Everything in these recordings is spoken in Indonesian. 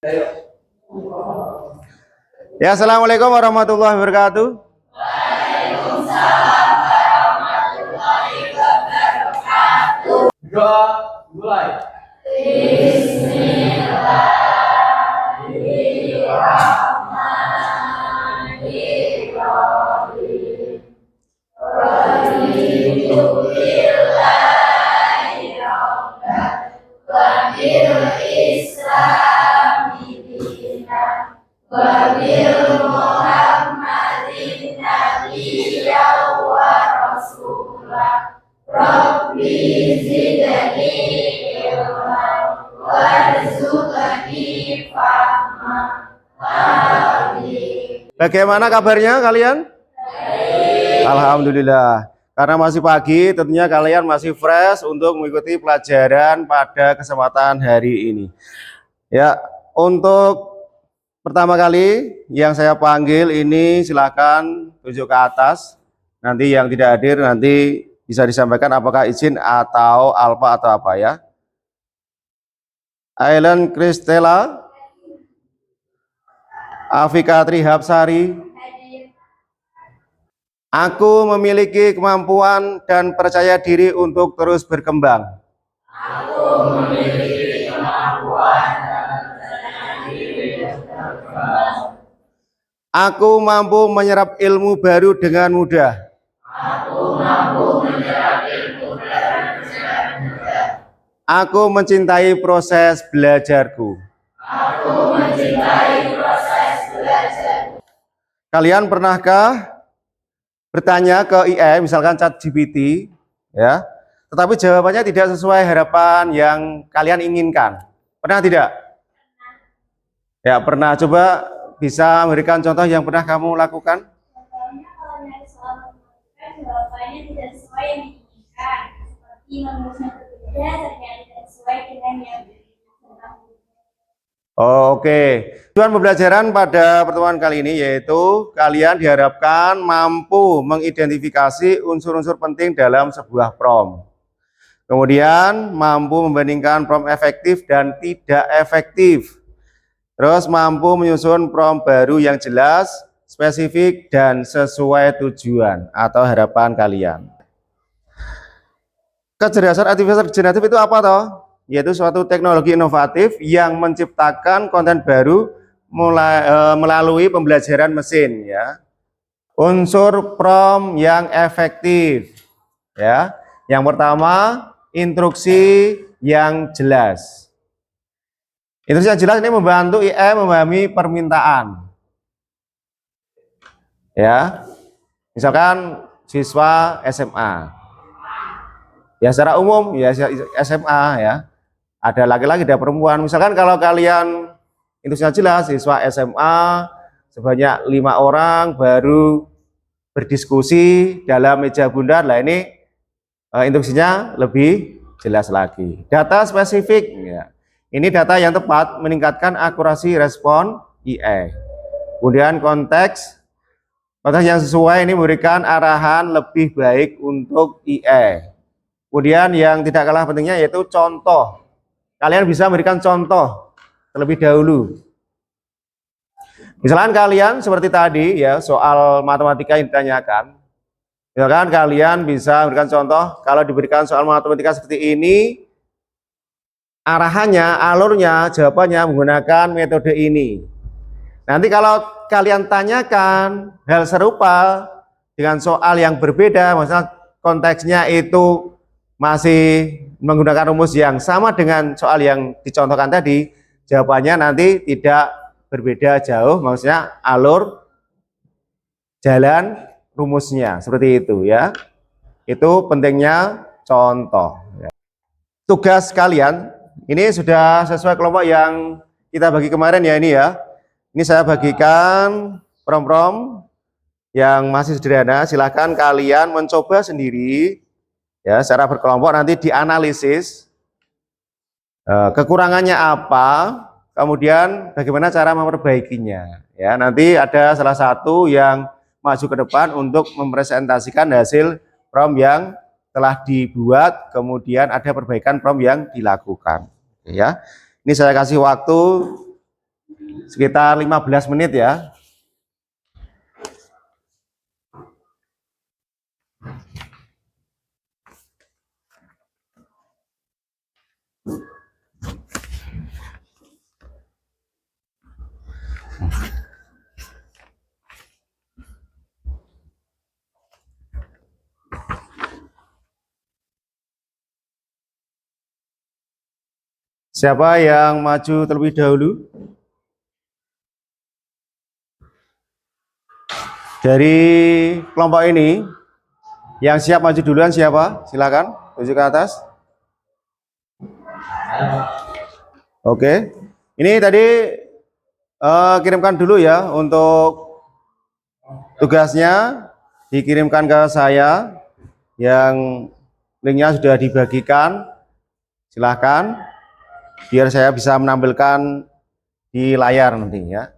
Ya, assalamualaikum warahmatullahi wabarakatuh. Mulai. Bagaimana kabarnya kalian? Alhamdulillah. Karena masih pagi, tentunya kalian masih fresh untuk mengikuti pelajaran pada kesempatan hari ini. Ya, untuk pertama kali yang saya panggil ini silakan tunjuk ke atas. Nanti yang tidak hadir nanti bisa disampaikan apakah izin atau alfa atau apa ya. Ailen Kristela, Afika Trihapsari. Aku memiliki kemampuan dan percaya diri untuk terus berkembang. Aku memiliki kemampuan dan percaya diri untuk berkembang. Aku mampu menyerap ilmu baru dengan mudah. Aku mampu menyerap ilmu baru dengan mudah. Aku mencintai proses belajarku. Aku mencintai proses belajar. Kalian pernahkah bertanya ke IE, misalkan ChatGPT, ya, tetapi jawabannya tidak sesuai harapan yang kalian inginkan? Pernah tidak? Ya, pernah. Coba bisa memberikan contoh yang pernah kamu lakukan? Contohnya kalau nyari soal matematika jawabannya tidak sesuai yang diinginkan, seperti menulisnya berbeda ternyata tidak sesuai dengan yang diinginkan. Oke. Tujuan pembelajaran pada pertemuan kali ini yaitu kalian diharapkan mampu mengidentifikasi unsur-unsur penting dalam sebuah prompt. Kemudian mampu membandingkan prompt efektif dan tidak efektif. Terus mampu menyusun prompt baru yang jelas, spesifik, dan sesuai tujuan atau harapan kalian. Kecerdasan artifisial generatif itu apa toh? Yaitu suatu teknologi inovatif yang menciptakan konten baru melalui pembelajaran mesin ya. Unsur prompt yang efektif ya. Yang pertama, instruksi yang jelas. Instruksi yang jelas ini membantu IE memahami permintaan. Ya. Misalkan siswa SMA. Ya secara umum ya SMA ya. Ada laki-laki, ada perempuan. Misalkan kalau kalian instruksinya jelas, siswa SMA sebanyak 5 orang baru berdiskusi dalam meja bundar. Lah ini instruksinya lebih jelas lagi. Data spesifik ya. Ini data yang tepat meningkatkan akurasi respon IE. Kemudian konteks yang sesuai ini memberikan arahan lebih baik untuk IE. Kemudian yang tidak kalah pentingnya yaitu contoh. Kalian bisa memberikan contoh terlebih dahulu. Misalkan kalian seperti tadi ya soal matematika yang ditanyakan. Misalkan kalian bisa memberikan contoh kalau diberikan soal matematika seperti ini, arahannya, alurnya, jawabannya menggunakan metode ini. Nanti kalau kalian tanyakan hal serupa dengan soal yang berbeda, maksudnya konteksnya itu masih menggunakan rumus yang sama dengan soal yang dicontohkan tadi, jawabannya nanti tidak berbeda jauh, maksudnya alur jalan rumusnya seperti itu ya. Itu pentingnya contoh. Tugas kalian ini sudah sesuai kelompok yang kita bagi kemarin ya ini ya. Ini saya bagikan prompt-prompt yang masih sederhana. Silahkan kalian mencoba sendiri. Ya, secara berkelompok nanti dianalisis kekurangannya apa, kemudian bagaimana cara memperbaikinya. Ya, nanti ada salah satu yang maju ke depan untuk mempresentasikan hasil prompt yang telah dibuat, kemudian ada perbaikan prompt yang dilakukan. Ya, ini saya kasih waktu sekitar 15 menit ya. Siapa yang maju terlebih dahulu? Dari kelompok ini, yang siap maju duluan siapa? Silakan, tunjuk ke atas. Oke, ini tadi kirimkan dulu ya untuk tugasnya, dikirimkan ke saya, yang linknya sudah dibagikan. Silahkan, biar saya bisa menampilkan di layar nanti ya.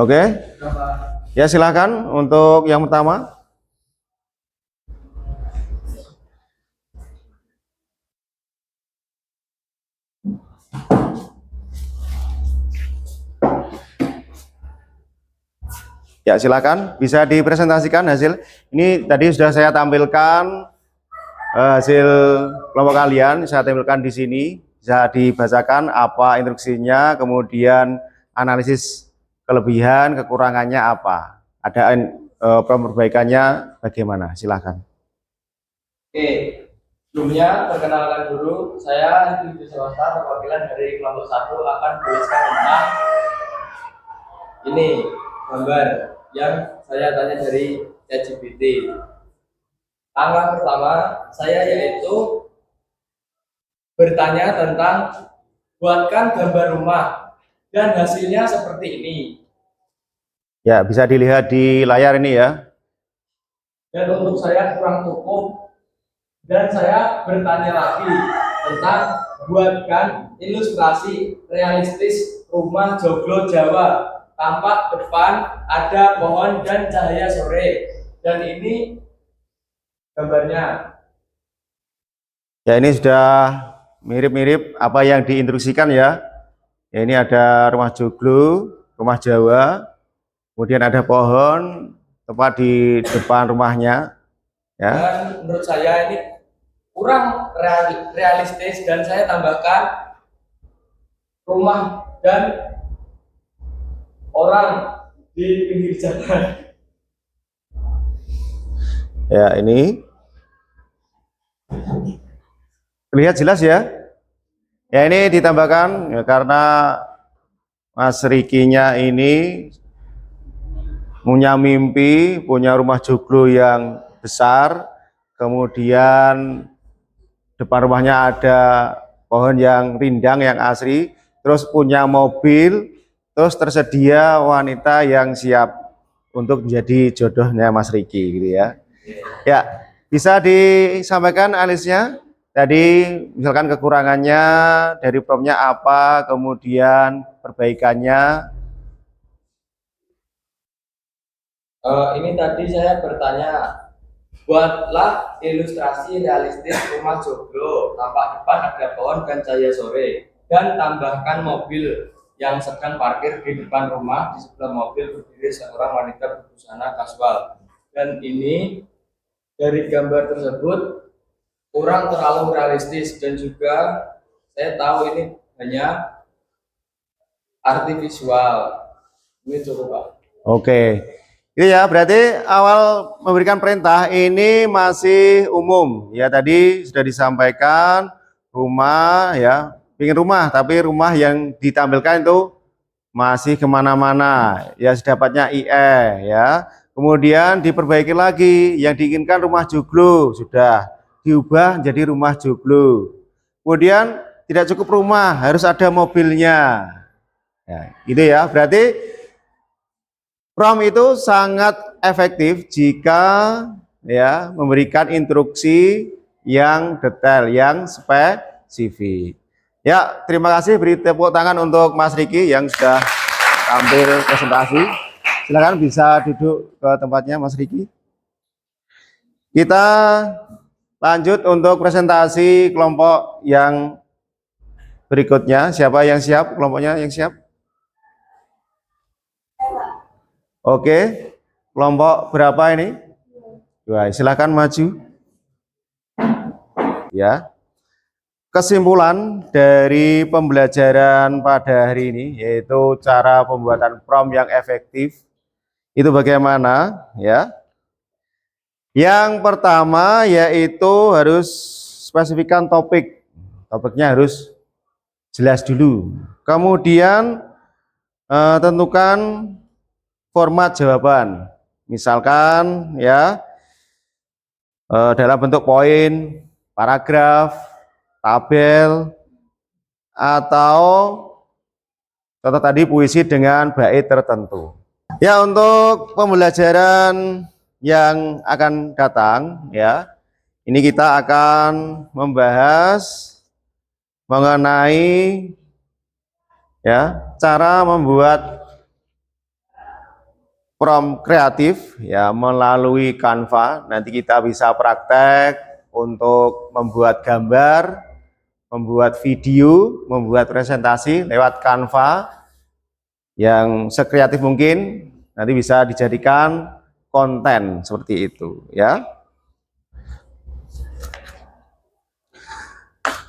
Oke, ya silakan untuk yang pertama. Ya silakan, bisa dipresentasikan hasil. Ini tadi sudah saya tampilkan hasil kelompok kalian, saya tampilkan di sini. Bisa dibacakan apa instruksinya, kemudian analisis kelebihan, kekurangannya apa. Ada perbaikannya bagaimana, silakan. Oke, sebelumnya perkenalkan dulu, saya Yudi Swasta, perwakilan dari kelompok 1 akan menjelaskan tentang ini gambar yang saya tanya dari ChatGPT. Langkah pertama saya yaitu bertanya tentang buatkan gambar rumah dan hasilnya seperti ini. Ya, bisa dilihat di layar ini ya. Dan untuk saya kurang cukup. Dan saya bertanya lagi tentang buatkan ilustrasi realistis rumah joglo Jawa. Tampak depan ada pohon dan cahaya sore. Dan ini gambarnya. Ya, ini sudah mirip-mirip apa yang diinstruksikan ya. Ya, ini ada rumah joglo, rumah Jawa. Kemudian ada pohon tepat di depan rumahnya. Ya. Dan menurut saya ini kurang realistis dan saya tambahkan rumah dan orang di pinggir jalan. Ya, ini terlihat jelas ya. Ya, ini ditambahkan ya, karena Mas Rikinya ini punya mimpi, punya rumah joglo yang besar, kemudian depan rumahnya ada pohon yang rindang, yang asri, terus punya mobil, terus tersedia wanita yang siap untuk menjadi jodohnya Mas Riki gitu ya. Ya, bisa disampaikan analisnya. Tadi misalkan kekurangannya dari promnya apa, kemudian perbaikannya. Ini tadi saya bertanya, buatlah ilustrasi realistis rumah joglo, tampak depan ada pohon dan cahaya sore, dan tambahkan mobil yang sedang parkir di depan rumah, di sebelah mobil berdiri seorang wanita berbusana kasual. Dan ini dari gambar tersebut kurang terlalu realistis dan juga saya tahu ini hanya artifisial. Ini cukup Pak. Oke. Ini ya, berarti awal memberikan perintah ini masih umum. Ya, tadi sudah disampaikan rumah ya, pingin rumah, tapi rumah yang ditampilkan itu masih kemana-mana. Ya, sedapatnya IE ya. Kemudian diperbaiki lagi, yang diinginkan rumah joglo, sudah diubah jadi rumah joglo. Kemudian tidak cukup rumah, harus ada mobilnya. Ya, gitu ya, berarti prompt itu sangat efektif jika ya, memberikan instruksi yang detail, yang spesifik. Ya, terima kasih, beri tepuk tangan untuk Mas Riki yang sudah tampil presentasi. Silakan bisa duduk ke tempatnya Mas Riki. Kita lanjut untuk presentasi kelompok yang berikutnya. Siapa yang siap? Kelompoknya yang siap? Oke, kelompok berapa ini? Dua, silakan maju. Ya, kesimpulan dari pembelajaran pada hari ini yaitu cara pembuatan prompt yang efektif. Itu bagaimana? Ya, yang pertama yaitu harus spesifikkan topik. Topiknya harus jelas dulu. Kemudian tentukan format jawaban, misalkan ya dalam bentuk poin, paragraf, tabel, atau contoh tadi puisi dengan bait tertentu. Ya, untuk pembelajaran yang akan datang ya, ini kita akan membahas mengenai ya cara membuat prompt kreatif ya melalui Canva. Nanti kita bisa praktek untuk membuat gambar, membuat video, membuat presentasi lewat Canva yang sekreatif mungkin. Nanti bisa dijadikan konten seperti itu ya.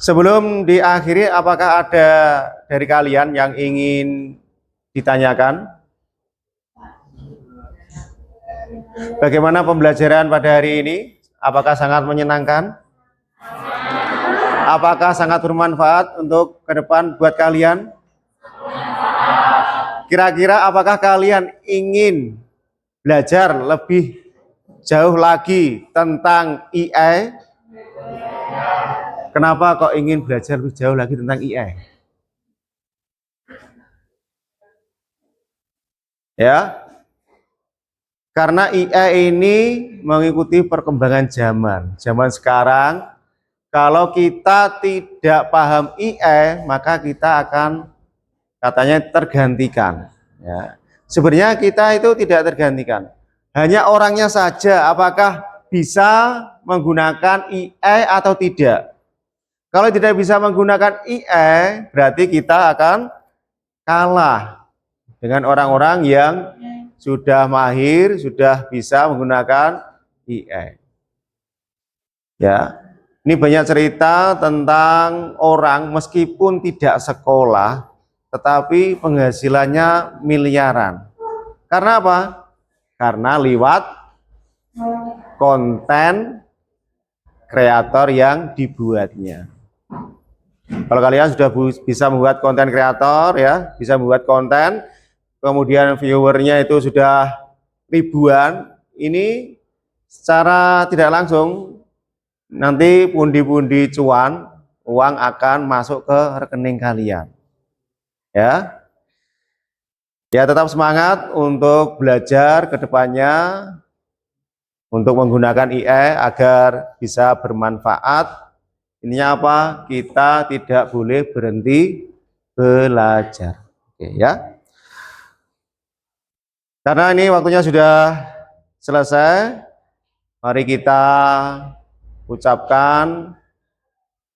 Sebelum diakhiri, apakah ada dari kalian yang ingin ditanyakan? Bagaimana pembelajaran pada hari ini? Apakah sangat menyenangkan? Apakah sangat bermanfaat untuk ke depan buat kalian? Kira-kira apakah kalian ingin belajar lebih jauh lagi tentang AI? Kenapa kok ingin belajar lebih jauh lagi tentang AI? Ya, karena AI ini mengikuti perkembangan zaman. Zaman sekarang, kalau kita tidak paham AI, maka kita akan katanya tergantikan. Ya. Sebenarnya kita itu tidak tergantikan. Hanya orangnya saja, apakah bisa menggunakan AI atau tidak. Kalau tidak bisa menggunakan AI, berarti kita akan kalah dengan orang-orang yang sudah mahir, sudah bisa menggunakan AI. Ya, ini banyak cerita tentang orang meskipun tidak sekolah, tetapi penghasilannya miliaran. Karena apa? Karena lewat konten kreator yang dibuatnya. Kalau kalian sudah bisa membuat konten kreator ya, bisa membuat konten, kemudian viewernya itu sudah ribuan, ini secara tidak langsung nanti pundi-pundi cuan, uang akan masuk ke rekening kalian. Ya. Ya, tetap semangat untuk belajar ke depannya untuk menggunakan AI agar bisa bermanfaat. Intinya apa? Kita tidak boleh berhenti belajar. Oke ya. Karena ini waktunya sudah selesai, mari kita ucapkan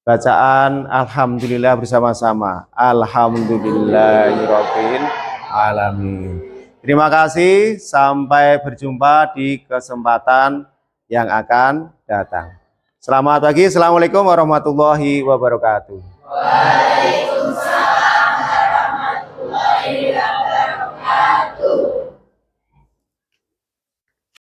bacaan alhamdulillah bersama-sama. Alhamdulillahirabbil alamin. Terima kasih, sampai berjumpa di kesempatan yang akan datang. Selamat pagi, assalamualaikum warahmatullahi wabarakatuh.